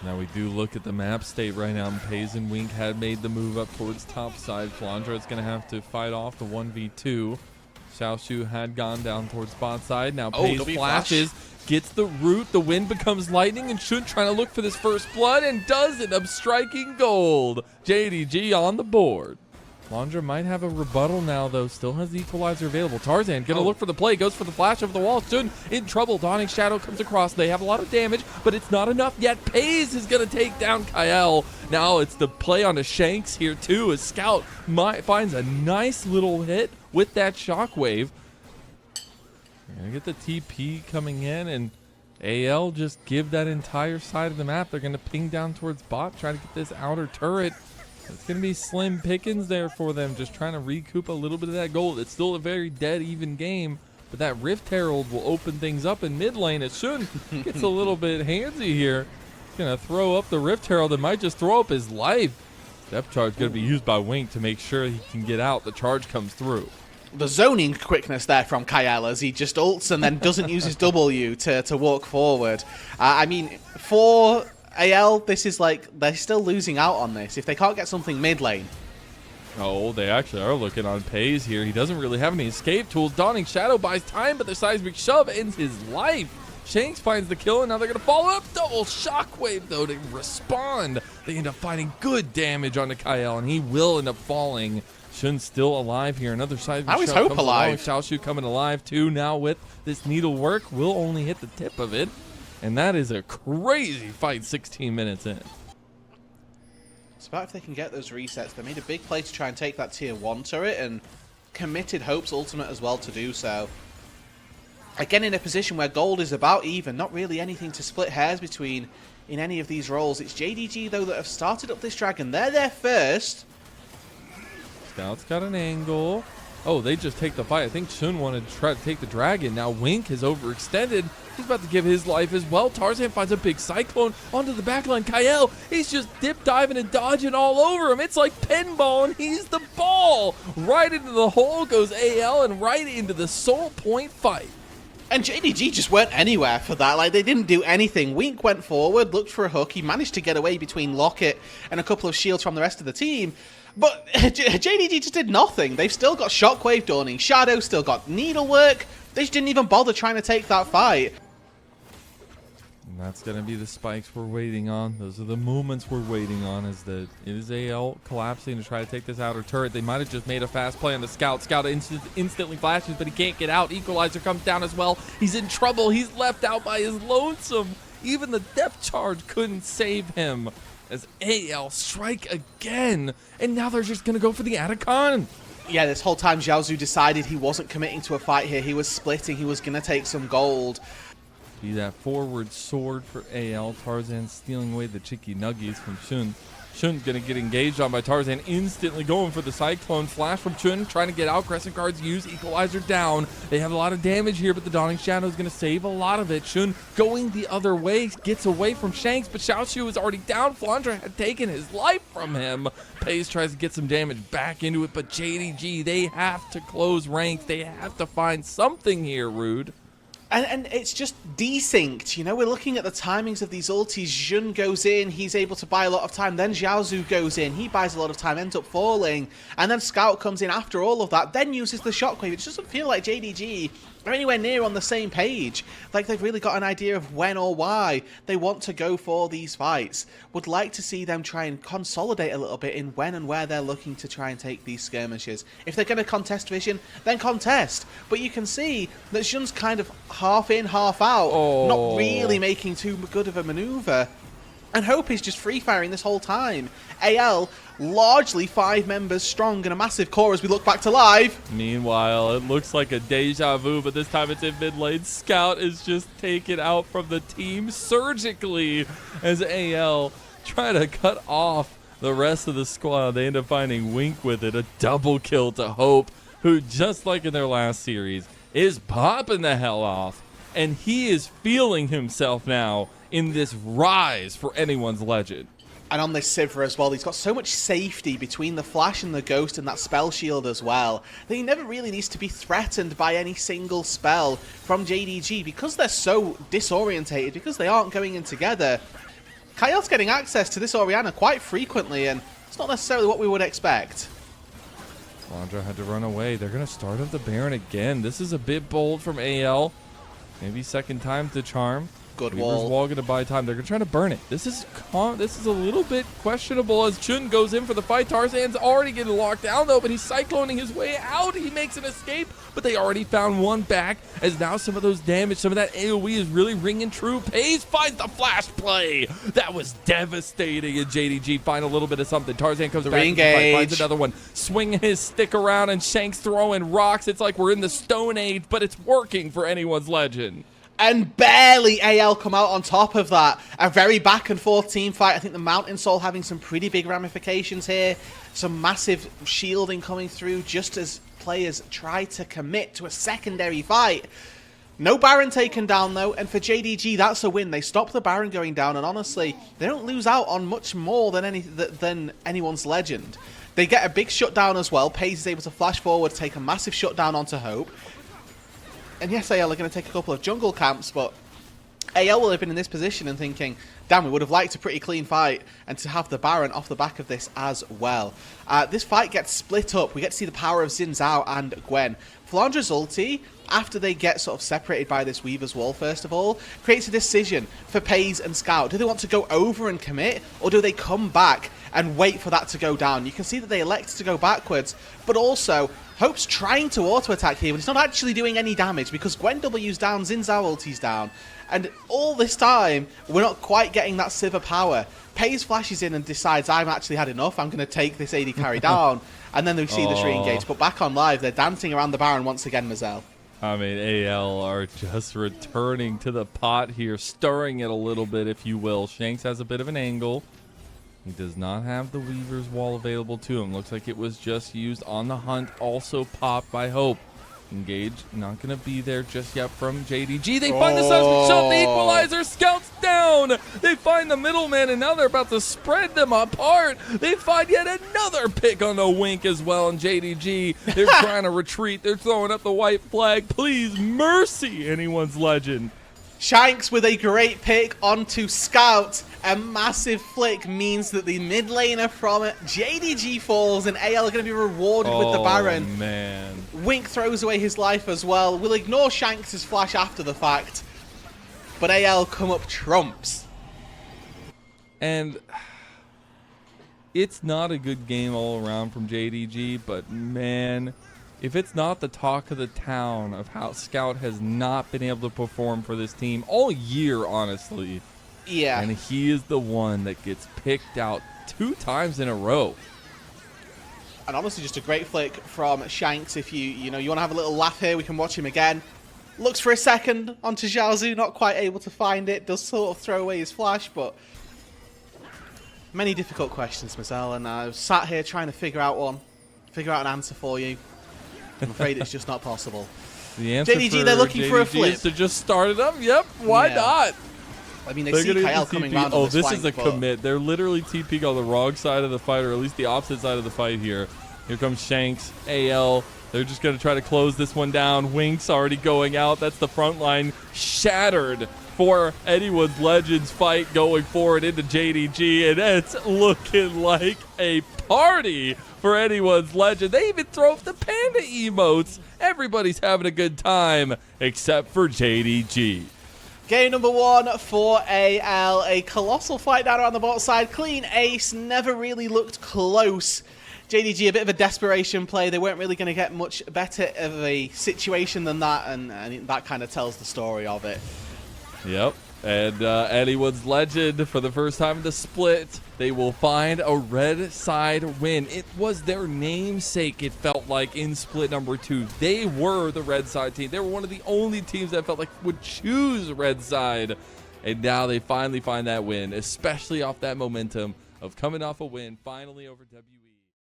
Now we do look at the map state right now. Pays and Wink had made the move up towards top side. Flandra is going to have to fight off the 1v2. Xiaoshu had gone down towards bot side. Now Pays flashes, gets the root. The wind becomes lightning, and Shun trying to look for this first blood and does it. Up striking gold. JDG on the board. Flandra might have a rebuttal now, though. Still has the equalizer available. Tarzan gonna look for the play. Goes for the flash over the wall. Shun in trouble. Dawning Shadow comes across. They have a lot of damage, but it's not enough yet. Pays is gonna take down Kael. Now it's the play on the Shanks here, too, as Scout finds a nice little hit with that shockwave. We're gonna get the TP coming in, and AL just give that entire side of the map. They're gonna ping down towards bot, try to get this outer turret. It's going to be slim pickings there for them, just trying to recoup a little bit of that gold. It's still a very dead, even game, but that Rift Herald will open things up in mid lane. It should gets a little bit handsy here. He's going to throw up the Rift Herald and might just throw up his life. Depth charge going to be used by Wink to make sure he can get out. The charge comes through. The zoning quickness there from Kael as he just ults and then doesn't use his W to walk forward. I mean, for AL, this is like, they're still losing out on this if they can't get something mid lane. Oh, they actually are looking on Pays here. He doesn't really have any escape tools. Dawning Shadow buys time, but the seismic shove ends his life. Shanks finds the kill, and now they're going to follow up. Double shockwave, though, to respond. They end up finding good damage onto Kael, and he will end up falling. Shun's still alive here. Another seismic shove. How is Hope alive? Xiaoshu coming alive, too. Now with this needle work, will only hit the tip of it. And that is a crazy fight 16 minutes in. It's about if they can get those resets. They made a big play to try and take that tier 1 turret and committed Hope's ultimate as well to do so. Again, in a position where gold is about even, not really anything to split hairs between in any of these roles. It's JDG, though, that have started up this dragon. They're there first. Scout's got an angle. Oh, they just take the fight. I think Shun wanted to try to take the dragon. Now Wink has overextended. He's about to give his life as well. Tarzan finds a big cyclone onto the backline. Kael, he's just dip diving and dodging all over him. It's like pinball, and he's the ball. Right into the hole goes AL, and right into the soul point fight. And JDG just weren't anywhere for that. Like, they didn't do anything. Wink went forward, looked for a hook. He managed to get away between Locket and a couple of shields from the rest of the team. But JDG just did nothing. They've still got Shockwave, Dawning Shadow, still got Needlework. They just didn't even bother trying to take that fight. And that's going to be the spikes we're waiting on. Those are the moments we're waiting on. It is AL collapsing to try to take this outer turret. They might have just made a fast play on the Scout. Scout instantly flashes, but he can't get out. Equalizer comes down as well. He's in trouble. He's left out by his lonesome. Even the depth charge couldn't save him. As AL strike again, and now they're just going to go for the Atacon. Yeah, this whole time Xiaozu decided he wasn't committing to a fight here. He was splitting. He was going to take some gold. See that forward sword for AL. Tarzan stealing away the Chicky Nuggies from Shun. Shun's going to get engaged on by Tarzan, instantly going for the Cyclone flash from Shun, trying to get out. Crescent guards use, equalizer down. They have a lot of damage here, but the Dawning Shadow is going to save a lot of it. Shun going the other way, gets away from Shanks, but Xiaoshu is already down. Flandra had taken his life from him. Pays tries to get some damage back into it, but JDG, they have to close ranks. They have to find something here, Rude. And it's just desynced, you know, we're looking at the timings of these ultis. Jun goes in, he's able to buy a lot of time, then Xiaozu goes in, he buys a lot of time, ends up falling, and then Scout comes in after all of that, then uses the shockwave. It doesn't feel like JDG are anywhere near on the same page. Like they've really got an idea of when or why they want to go for these fights. Would like to see them try and consolidate a little bit in when and where they're looking to try and take these skirmishes. If they're going to contest Vision, then contest. But you can see that Jun's kind of half in, half out, not really making too good of a maneuver. And Hope is just free-firing this whole time. AL, largely 5 members strong and a massive core as we look back to live. Meanwhile, it looks like a deja vu, but this time it's in mid lane. Scout is just taken out from the team surgically as AL try to cut off the rest of the squad. They end up finding Wink with it. A double kill to Hope, who, just like in their last series, is popping the hell off. And he is feeling himself now in this rise for anyone's legend. And on this Sivir as well, he's got so much safety between the Flash and the Ghost and that spell shield as well, that he never really needs to be threatened by any single spell from JDG because they're so disorientated, because they aren't going in together. Kyle's getting access to this Orianna quite frequently, and it's not necessarily what we would expect. Flandra had to run away. They're going to start up the Baron again. This is a bit bold from AL. Maybe second time to charm. Good Weaver's wall going to buy time. They're going to try to burn it. This is a little bit questionable as Chun goes in for the fight. Tarzan's already getting locked down, though, but he's cycloning his way out. He makes an escape, but they already found one back, as now some of those damage, some of that AoE is really ringing true. Pays finds the flash play. That was devastating, and JDG find a little bit of something. Tarzan comes back into the fight, finds another one. Swinging his stick around, and Shanks throwing rocks. It's like we're in the Stone Age, but it's working for anyone's legend. And barely AL come out on top of that. A very back and forth team fight. I think the Mountain Soul having some pretty big ramifications here. Some massive shielding coming through just as players try to commit to a secondary fight. No Baron taken down though, and for JDG that's a win. They stop the Baron going down, and honestly, they don't lose out on much more than anyone's legend. They get a big shutdown as well. Paze is able to flash forward, take a massive shutdown onto Hope. And yes, AL are going to take a couple of jungle camps, but AL will have been in this position and thinking, damn, we would have liked a pretty clean fight, and to have the Baron off the back of this as well. This fight gets split up. We get to see the power of Xin Zhao and Gwen. Flandra's ulti, after they get sort of separated by this Weaver's wall, first of all, creates a decision for Paze and Scout. Do they want to go over and commit, or do they come back and wait for that to go down? You can see that they elect to go backwards, but also Hope's trying to auto-attack here, but he's not actually doing any damage because Gwen W's down, Xin Zhao ulti's down. And all this time, we're not quite getting that Sivir power. Paze flashes in and decides, I've actually had enough, I'm going to take this AD carry down. And then we see this re-engage. But back on live, they're dancing around the Baron once again, Mazel. I mean, AL are just returning to the pot here, stirring it a little bit, if you will. Shanks has a bit of an angle. He does not have the Weaver's wall available to him. Looks like it was just used on the hunt, also popped by Hope. Engage, not going to be there just yet from JDG. They find the seismic shot, the equalizer, Scouts down. They find the middleman, and now they're about to spread them apart. They find yet another pick on the Wink as well, and JDG, they're trying to retreat. They're throwing up the white flag. Please, mercy, anyone's legend. Shanks with a great pick onto Scout. A massive flick means that the mid laner from JDG falls, and AL are going to be rewarded with the Baron. Oh, man. Wink throws away his life as well. We'll ignore Shanks' flash after the fact, but AL come up trumps. And it's not a good game all around from JDG, but man, if it's not the talk of the town of how Scout has not been able to perform for this team all year, honestly. Yeah. And he is the one that gets picked out 2 times in a row. And honestly, just a great flick from Shanks. If you want to have a little laugh here, we can watch him again. Looks for a second onto Xiaozu, not quite able to find it. Does sort of throw away his flash, but many difficult questions, Mazel, and I've sat here trying to figure out an answer for you. I'm afraid it's just not possible. The answer JDG, they're looking for a flip. Is to just start it up. Yep, why not? I mean, they see Kyle coming around on this flank, is a commit. They're literally TPing on the wrong side of the fight, or at least the opposite side of the fight here. Here comes Shanks, AL. They're just going to try to close this one down. Wink's already going out. That's the front line shattered for anyone's Legends fight going forward into JDG, and it's looking like a party for anyone's Legend. They even throw up the panda emotes. Everybody's having a good time except for JDG. Game number 1 for AL. A colossal fight down around the bot side. Clean ace. Never really looked close. JDG, a bit of a desperation play. They weren't really going to get much better of a situation than that, and that kind of tells the story of it. Yep. And anyone's Legend, for the first time in the split, they will find a red side win. It was their namesake, it felt like, in split number 2. They were the red side team. They were one of the only teams that felt like would choose red side. And now they finally find that win, especially off that momentum of coming off a win, finally over WE.